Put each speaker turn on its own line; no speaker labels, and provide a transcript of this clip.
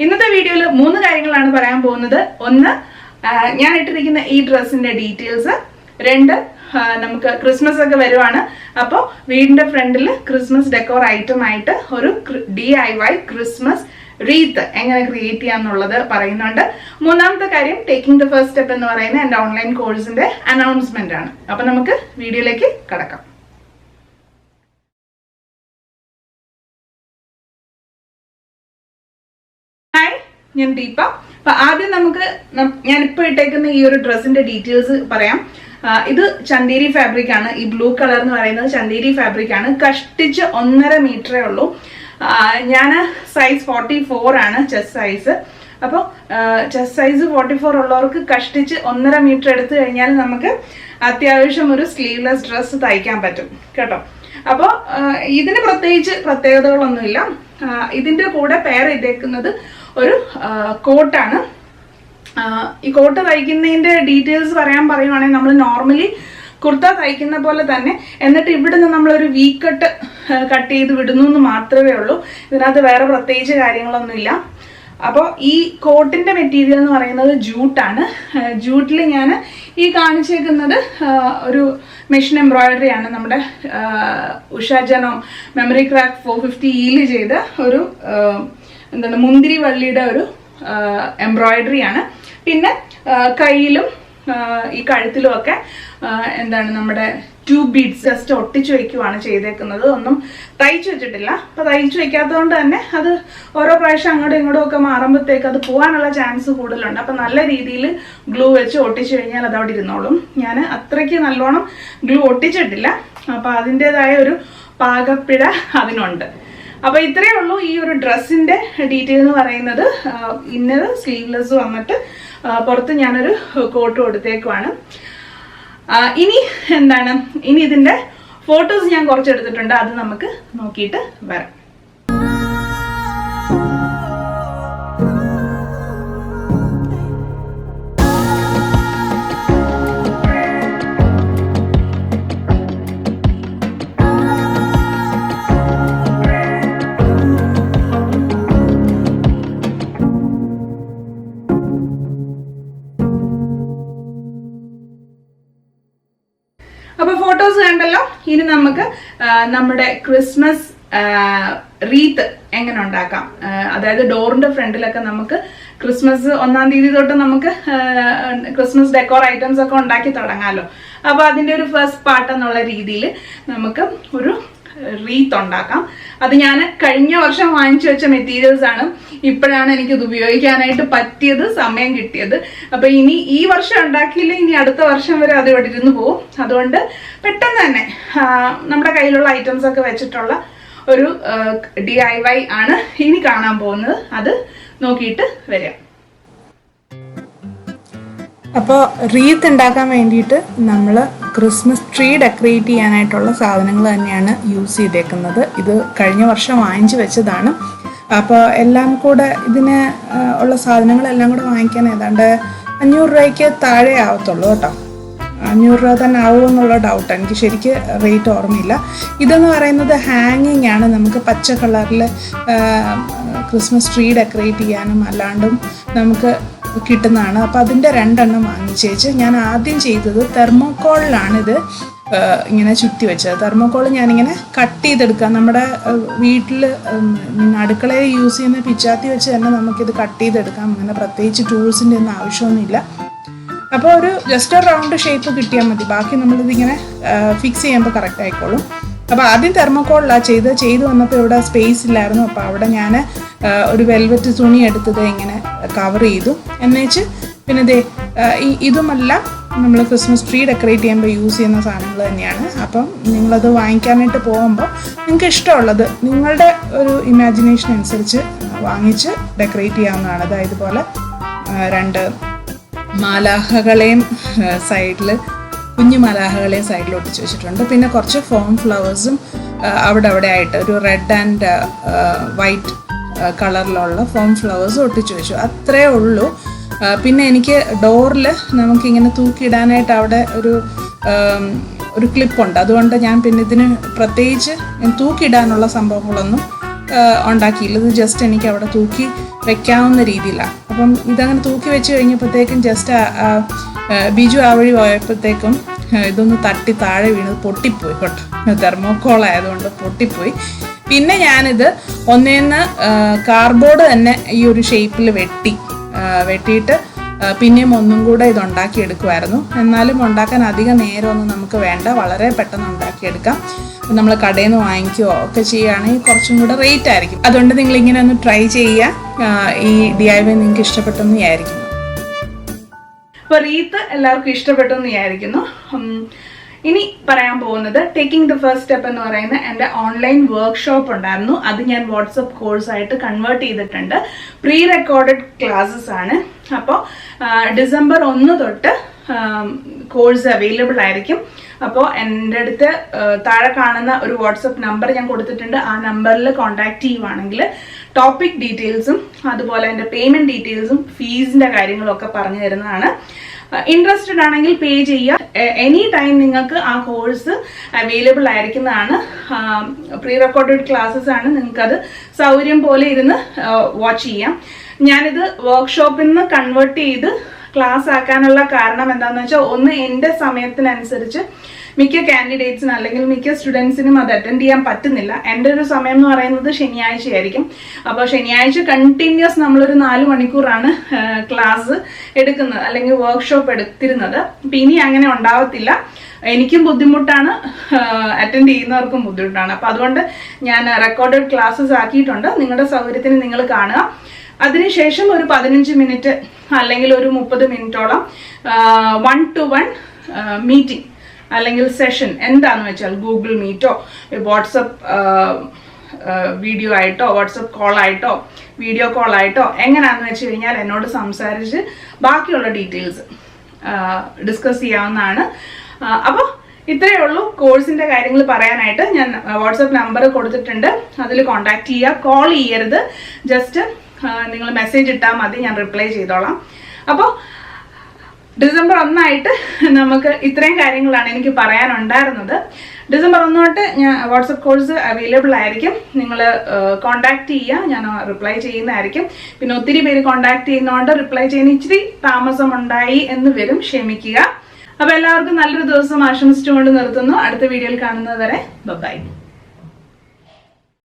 ഇന്നത്തെ വീഡിയോയിൽ 3 കാര്യങ്ങളാണ് പറയാൻ പോകുന്നത്. ഒന്ന്, ഞാൻ ഇട്ടിരിക്കുന്ന ഈ ഡ്രസ്സിന്റെ ഡീറ്റെയിൽസ്. 2, നമുക്ക് ക്രിസ്മസ് ഒക്കെ വരുവാണ്. അപ്പോൾ വീടിന്റെ ഫ്രണ്ടിൽ ക്രിസ്മസ് ഡെക്കോർ ഐറ്റം ആയിട്ട് ഒരു DIY ക്രിസ്മസ് റീത്ത് എങ്ങനെ ക്രിയേറ്റ് ചെയ്യാന്നുള്ളത് പറയുന്നുണ്ട്. 3ാമത്തെ കാര്യം, ടേക്കിംഗ് ദ ഫസ്റ്റ് സ്റ്റെപ്പ് എന്ന് പറയുന്ന എൻ്റെ ഓൺലൈൻ കോഴ്സിന്റെ അനൗൺസ്മെന്റ് ആണ്. അപ്പൊ നമുക്ക് വീഡിയോയിലേക്ക് കടക്കാം. ഹായ്, ഞാൻ ദീപ. അപ്പൊ ആദ്യം നമുക്ക് ഞാനിപ്പോ ഇട്ടേക്കുന്ന ഈ ഒരു ഡ്രസ്സിന്റെ ഡീറ്റെയിൽസ് പറയാം. ഇത് ചന്തേരി ഫാബ്രിക് ആണ്. ഈ ബ്ലൂ കളർ എന്ന് പറയുന്നത് ചന്തേരി ഫാബ്രിക് ആണ്. കഷ്ടിച്ച് 1.5 മീറ്ററേ ഉള്ളൂ. ഞാൻ സൈസ് 44 ആണ് ചെസ്റ്റ് സൈസ്. അപ്പോൾ ചെസ്റ്റ് സൈസ് 44 ഉള്ളവർക്ക് കഷ്ടിച്ച് 1.5 മീറ്റർ എടുത്തു കഴിഞ്ഞാൽ നമുക്ക് അത്യാവശ്യം ഒരു സ്ലീവ്ലെസ് ഡ്രസ്സ് തയ്ക്കാൻ പറ്റും കേട്ടോ. അപ്പോൾ ഇതിന് പ്രത്യേകിച്ച് പ്രത്യേകതകളൊന്നുമില്ല. ഇതിൻ്റെ കൂടെ പെയർ ചെയ്തേക്കുന്നത് ഒരു കോട്ടാണ്. ഈ കോട്ട് തയ്ക്കുന്നതിൻ്റെ ഡീറ്റെയിൽസ് പറയുവാണെങ്കിൽ നമ്മൾ നോർമലി കുർത്ത തയ്ക്കുന്ന പോലെ തന്നെ, എന്നിട്ട് ഇവിടുന്ന് നമ്മളൊരു വി കട്ട് ചെയ്ത് വിടുന്നു എന്ന് മാത്രമേ ഉള്ളൂ. ഇതിനകത്ത് വേറെ പ്രത്യേകിച്ച് കാര്യങ്ങളൊന്നുമില്ല. അപ്പോൾ ഈ കോട്ടിൻ്റെ മെറ്റീരിയൽ എന്ന് പറയുന്നത് ജൂട്ടാണ്. ജൂട്ടിൽ ഞാൻ ഈ കാണിച്ചേക്കുന്നത് ഒരു മെഷീൻ എംബ്രോയിഡറി ആണ്. നമ്മുടെ ഉഷാജനോ മെമ്മറി ക്രാഫ്റ്റ് 450 ചെയ്ത ഒരു മുന്തിരി വള്ളിയുടെ ഒരു എംബ്രോയിഡറി ആണ്. പിന്നെ കയ്യിലും ഈ കഴുത്തിലും ഒക്കെ നമ്മുടെ 2 ബീഡ്സ് ജസ്റ്റ് ഒട്ടിച്ചു വെക്കുവാണ് ചെയ്തേക്കുന്നത്. ഒന്നും തയ്ച്ചു വെച്ചിട്ടില്ല. അപ്പൊ തയ്ച്ചു വെക്കാത്തത് കൊണ്ട് തന്നെ അത് ഓരോ പ്രാവശ്യം അങ്ങോട്ടും ഇങ്ങോട്ടും ഒക്കെ മാറുമ്പോഴത്തേക്ക് അത് പോകാനുള്ള ചാൻസ് കൂടുതലുണ്ട്. അപ്പൊ നല്ല രീതിയിൽ ഗ്ലൂ വെച്ച് ഒട്ടിച്ചു കഴിഞ്ഞാൽ അത് അവിടെ ഇരുന്നോളും. ഞാൻ അത്രയ്ക്ക് നല്ലോണം ഗ്ലൂ ഒട്ടിച്ചിട്ടില്ല. അപ്പൊ അതിൻ്റെതായ ഒരു പാകപ്പിഴ അതിനുണ്ട്. അപ്പൊ ഇത്രയേ ഉള്ളൂ ഈ ഒരു ഡ്രസ്സിന്റെ ഡീറ്റെയിൽ എന്ന് പറയുന്നത്. ഇന്നർ സ്ലീവ്ലെസ് വന്നിട്ട് പുറത്ത് ഞാനൊരു കോട്ട് കൊടുത്തേക്കുവാണ്. ഇനി ഇതിന്റെ ഫോട്ടോസ് ഞാൻ കുറച്ചെടുത്തിട്ടുണ്ട്. അത് നമുക്ക് നോക്കിയിട്ട് വരാം. അപ്പൊ ഫോട്ടോസ് കണ്ടല്ലോ. ഇനി നമുക്ക് നമ്മുടെ ക്രിസ്മസ് റീത്ത് എങ്ങനെ ഉണ്ടാക്കാം. അതായത് ഡോറിന്റെ ഫ്രണ്ടിലൊക്കെ നമുക്ക് ക്രിസ്മസ് 1-ാം തീയതി തൊട്ട് നമുക്ക് ക്രിസ്മസ് ഡെക്കോർ ഐറ്റംസ് ഒക്കെ ഉണ്ടാക്കി തുടങ്ങാമല്ലോ. അപ്പൊ അതിന്റെ ഒരു ഫസ്റ്റ് പാർട്ട് എന്നുള്ള രീതിയിൽ നമുക്ക് ഒരു റീത്ത് ഉണ്ടാക്കാം. അത് ഞാൻ കഴിഞ്ഞ വർഷം വാങ്ങിച്ചു വെച്ച മെറ്റീരിയൽസ് ആണ്. ഇപ്പോഴാണ് എനിക്കത് ഉപയോഗിക്കാനായിട്ട് പറ്റിയത്, സമയം കിട്ടിയത്. അപ്പൊ ഇനി ഈ വർഷം ഉണ്ടാക്കിയില്ല, ഇനി അടുത്ത വർഷം വരെ അത് ഇവിടെ ഇരുന്ന് പോകും. അതുകൊണ്ട് പെട്ടെന്ന് തന്നെ നമ്മുടെ കയ്യിലുള്ള ഐറ്റംസ് ഒക്കെ വെച്ചിട്ടുള്ള ഒരു DIY ആണ് ഇനി കാണാൻ പോകുന്നത്. അത് നോക്കിയിട്ട് വരാം.
അപ്പോൾ റീത്ത് ഉണ്ടാക്കാൻ വേണ്ടിയിട്ട് നമ്മൾ ക്രിസ്മസ് ട്രീ ഡെക്കറേറ്റ് ചെയ്യാനായിട്ടുള്ള സാധനങ്ങൾ തന്നെയാണ് യൂസ് ചെയ്തേക്കുന്നത്. ഇത് കഴിഞ്ഞ വർഷം വാങ്ങിച്ചു വെച്ചതാണ്. അപ്പോൾ എല്ലാം കൂടെ ഇതിന് ഉള്ള സാധനങ്ങളെല്ലാം കൂടെ വാങ്ങിക്കാൻ ഏതാണ്ട് 500 രൂപയ്ക്ക് താഴെ ആവത്തുള്ളൂ കേട്ടോ. 500 രൂപ തന്നെ ആവുമോ എന്നുള്ള ഡൗട്ട്, എനിക്ക് ശരിക്ക് റേറ്റ് ഓർമ്മയില്ല. ഇതെന്ന് പറയുന്നത് ഹാങ്ങിങ് ആണ്. നമുക്ക് പച്ച കളറിൽ ക്രിസ്മസ് ട്രീ ഡെക്കറേറ്റ് ചെയ്യാനും അല്ലാണ്ടും നമുക്ക് കിട്ടുന്നതാണ്. അപ്പോൾ അതിൻ്റെ 2 എണ്ണം വാങ്ങിച്ചേച്ച് ഞാൻ ആദ്യം ചെയ്തത് തെർമോക്കോളിലാണിത് ഇങ്ങനെ ചുറ്റി വെച്ചത്. തെർമോക്കോൾ ഞാനിങ്ങനെ കട്ട് ചെയ്തെടുക്കാം. നമ്മുടെ വീട്ടിൽ അടുക്കളയിൽ യൂസ് ചെയ്യുന്ന പിച്ചാത്തി വെച്ച് തന്നെ നമുക്കിത് കട്ട് ചെയ്തെടുക്കാം. അങ്ങനെ പ്രത്യേകിച്ച് ടൂൾസിൻ്റെ ഒന്നും ആവശ്യമൊന്നുമില്ല. അപ്പോൾ ഒരു ജസ്റ്റ് ഒരു റൗണ്ട് ഷേപ്പ് കിട്ടിയാൽ മതി. ബാക്കി നമ്മളിതിങ്ങനെ ഫിക്സ് ചെയ്യുമ്പോൾ കറക്റ്റ് ആയിക്കോളും. അപ്പോൾ ആദ്യം തെർമോക്കോളിലാണ് ചെയ്ത് വന്നപ്പോൾ ഇവിടെ സ്പേസ് ഇല്ലായിരുന്നു. അപ്പോൾ അവിടെ ഞാൻ ഒരു വെൽവെറ്റ് തുണി എടുത്തത് ഇങ്ങനെ കവർ ചെയ്തു. എന്നുവെച്ച് പിന്നെ ഇതുമെല്ലാം നമ്മൾ ക്രിസ്മസ് ട്രീ ഡെക്കറേറ്റ് ചെയ്യുമ്പോൾ യൂസ് ചെയ്യുന്ന സാധനങ്ങൾ തന്നെയാണ്. അപ്പം നിങ്ങളത് വാങ്ങിക്കാനായിട്ട് പോകുമ്പോൾ നിങ്ങൾക്ക് ഇഷ്ടമുള്ളത് നിങ്ങളുടെ ഒരു ഇമാജിനേഷൻ അനുസരിച്ച് വാങ്ങിച്ച് ഡെക്കറേറ്റ് ചെയ്യാവുന്നതാണ്. അതായത് പോലെ 2 മാലാഹകളെയും സൈഡിൽ കുഞ്ഞു മലാഹകളെയും സൈഡിൽ ഒട്ടിച്ച് വെച്ചിട്ടുണ്ട്. പിന്നെ കുറച്ച് ഫോം ഫ്ലവേഴ്സും അവിടെ ആയിട്ട് ഒരു റെഡ് ആൻഡ് വൈറ്റ് കളറിലുള്ള ഫോം ഫ്ലവേഴ്സും ഒട്ടിച്ച് വെച്ചു. അത്രേ ഉള്ളൂ. പിന്നെ എനിക്ക് ഡോറിൽ നമുക്കിങ്ങനെ തൂക്കിയിടാനായിട്ട് അവിടെ ഒരു ക്ലിപ്പുണ്ട്. അതുകൊണ്ട് ഞാൻ പിന്നെ ഇതിന് പ്രത്യേകിച്ച് തൂക്കിയിടാനുള്ള സംഭവങ്ങളൊന്നും ഉണ്ടാക്കിയില്ല. ഇത് ജസ്റ്റ് എനിക്ക് അവിടെ തൂക്കി വെക്കാവുന്ന രീതിയിലാണ്. അപ്പം ഇതങ്ങനെ തൂക്കി വെച്ച് കഴിഞ്ഞപ്പോഴത്തേക്കും ജസ്റ്റ് ബിജു ആ വഴി പോയപ്പോഴത്തേക്കും ഇതൊന്ന് തട്ടി താഴെ വീണത് പൊട്ടിപ്പോയി കേട്ടോ. തെർമോക്കോൾ ആയതുകൊണ്ട് പൊട്ടിപ്പോയി. പിന്നെ ഞാനിത് ഒന്നേന്ന് കാർഡ്ബോർഡ് തന്നെ ഈ ഒരു ഷേപ്പിൽ വെട്ടിയിട്ട് പിന്നെയും ഒന്നും കൂടെ ഇത് ഉണ്ടാക്കിയെടുക്കുമായിരുന്നു. എന്നാലും ഉണ്ടാക്കാൻ അധികം നേരമൊന്നും നമുക്ക് വേണ്ട, വളരെ പെട്ടെന്ന് ഉണ്ടാക്കിയെടുക്കാം. നമ്മൾ കടയിൽ നിന്ന് വാങ്ങിക്കുകയോ ഒക്കെ ചെയ്യുകയാണെങ്കിൽ കുറച്ചും കൂടെ റേറ്റ് ആയിരിക്കും. അതുകൊണ്ട് നിങ്ങളിങ്ങനെ ഒന്ന് ട്രൈ ചെയ്യുക. ഈ DIY നിങ്ങൾക്ക് ഇഷ്ടപ്പെട്ടെന്ന് വിചാരിക്കുന്നു.
അപ്പോൾ റീത്ത് എല്ലാവർക്കും ഇഷ്ടപ്പെട്ടെന്ന് വിചാരിക്കുന്നു. ഇനി പറയാൻ പോകുന്നത് ടേക്കിംഗ് ദ ഫസ്റ്റ് സ്റ്റെപ്പ് എന്ന് പറയുന്ന എൻ്റെ ഓൺലൈൻ വർക്ക്ഷോപ്പ് ഉണ്ടായിരുന്നു. അത് ഞാൻ വാട്സപ്പ് കോഴ്സായിട്ട് കൺവേർട്ട് ചെയ്തിട്ടുണ്ട്. പ്രീ റെക്കോർഡഡ് ക്ലാസ്സസ് ആണ്. അപ്പോൾ ഡിസംബർ 1 തൊട്ട് കോഴ്സ് അവൈലബിൾ ആയിരിക്കും. അപ്പോൾ എൻ്റെ അടുത്ത് താഴെ കാണുന്ന ഒരു വാട്സപ്പ് നമ്പർ ഞാൻ കൊടുത്തിട്ടുണ്ട്. ആ നമ്പറിൽ കോൺടാക്ട് ചെയ്യുവാണെങ്കിൽ ടോപ്പിക് ഡീറ്റെയിൽസും അതുപോലെ എൻ്റെ പേയ്മെൻറ്റ് ഡീറ്റെയിൽസും ഫീസിൻ്റെ കാര്യങ്ങളും ഒക്കെ പറഞ്ഞു തരുന്നതാണ്. ഇൻട്രസ്റ്റഡ് ആണെങ്കിൽ പേ ചെയ്യുക. എനി ടൈം നിങ്ങൾക്ക് ആ കോഴ്സ് അവൈലബിൾ ആയിരിക്കുന്നതാണ്. പ്രീ റെക്കോർഡഡ് ക്ലാസ്സസ് ആണ്. നിങ്ങൾക്കത് സൗകര്യം പോലെ ഇരുന്ന് വാച്ച് ചെയ്യാം. ഞാനിത് വർക്ക്ഷോപ്പിൽ നിന്ന് കൺവേർട്ട് ചെയ്ത് ക്ലാസ് ആക്കാനുള്ള കാരണം എന്താണെന്ന് വെച്ചാൽ, ഒന്ന് എൻ്റെ സമയത്തിനനുസരിച്ച് മിക്ക കാൻഡിഡേറ്റ്സിനും അല്ലെങ്കിൽ മിക്ക സ്റ്റുഡൻസിനും അത് അറ്റൻഡ് ചെയ്യാൻ പറ്റുന്നില്ല. എൻ്റെ ഒരു സമയം എന്ന് പറയുന്നത് ശനിയാഴ്ചയായിരിക്കും. അപ്പോൾ ശനിയാഴ്ച കണ്ടിന്യൂസ് നമ്മളൊരു 4 മണിക്കൂറാണ് ക്ലാസ് എടുക്കുന്നത് അല്ലെങ്കിൽ വർക്ക്ഷോപ്പ് എടുത്തിരുന്നത്. അപ്പം ഇനി അങ്ങനെ ഉണ്ടാവത്തില്ല. എനിക്കും ബുദ്ധിമുട്ടാണ്, അറ്റൻഡ് ചെയ്യുന്നവർക്കും ബുദ്ധിമുട്ടാണ്. അപ്പം അതുകൊണ്ട് ഞാൻ റെക്കോർഡഡ് ക്ലാസ്സസ് ആക്കിയിട്ടുണ്ട്. നിങ്ങളുടെ സൗകര്യത്തിന് നിങ്ങൾ കാണുക. അതിനുശേഷം ഒരു 15 മിനിറ്റ് അല്ലെങ്കിൽ ഒരു 30 മിനിറ്റോളം 1-to-1 മീറ്റിംഗ് അല്ലെങ്കിൽ സെഷൻ എന്താണെന്ന് വെച്ചാൽ ഗൂഗിൾ മീറ്റോ വാട്സപ്പ് വീഡിയോ ആയിട്ടോ വാട്സപ്പ് കോളായിട്ടോ വീഡിയോ കോളായിട്ടോ എങ്ങനെയാണെന്ന് വെച്ച് കഴിഞ്ഞാൽ എന്നോട് സംസാരിച്ച് ബാക്കിയുള്ള ഡീറ്റെയിൽസ് ഡിസ്കസ് ചെയ്യാവുന്നതാണ്. അപ്പോൾ ഇത്രയേ ഉള്ളൂ കോഴ്സിൻ്റെ കാര്യങ്ങൾ പറയാനായിട്ട്. ഞാൻ വാട്സപ്പ് നമ്പർ കൊടുത്തിട്ടുണ്ട്, അതിൽ കോൺടാക്ട് ചെയ്യുക. കോൾ ചെയ്യരുത്, ജസ്റ്റ് നിങ്ങൾ മെസ്സേജ് ഇട്ടാൽ മതി, ഞാൻ റിപ്ലൈ ചെയ്തോളാം. അപ്പോൾ ഡിസംബർ 1 നമുക്ക് ഇത്രയും കാര്യങ്ങളാണ് എനിക്ക് പറയാനുണ്ടായിരുന്നത്. ഡിസംബർ 1 തൊട്ട് ഞാൻ വാട്സപ്പ് കോഴ്സ് അവൈലബിൾ ആയിരിക്കും. നിങ്ങൾ കോൺടാക്ട് ചെയ്യുക, ഞാൻ റിപ്ലൈ ചെയ്യുന്നതായിരിക്കും. പിന്നെ ഒത്തിരി പേര് കോൺടാക്ട് ചെയ്യുന്നതുകൊണ്ട് റിപ്ലൈ ചെയ്യുന്ന ഇച്ചിരി താമസമുണ്ടായി എന്ന് വരും, ക്ഷമിക്കുക. അപ്പോൾ എല്ലാവർക്കും നല്ലൊരു ദിവസം ആശംസിച്ചുകൊണ്ട് നിർത്തുന്നു. അടുത്ത വീഡിയോയിൽ കാണുന്നത് വരെ ബൈ.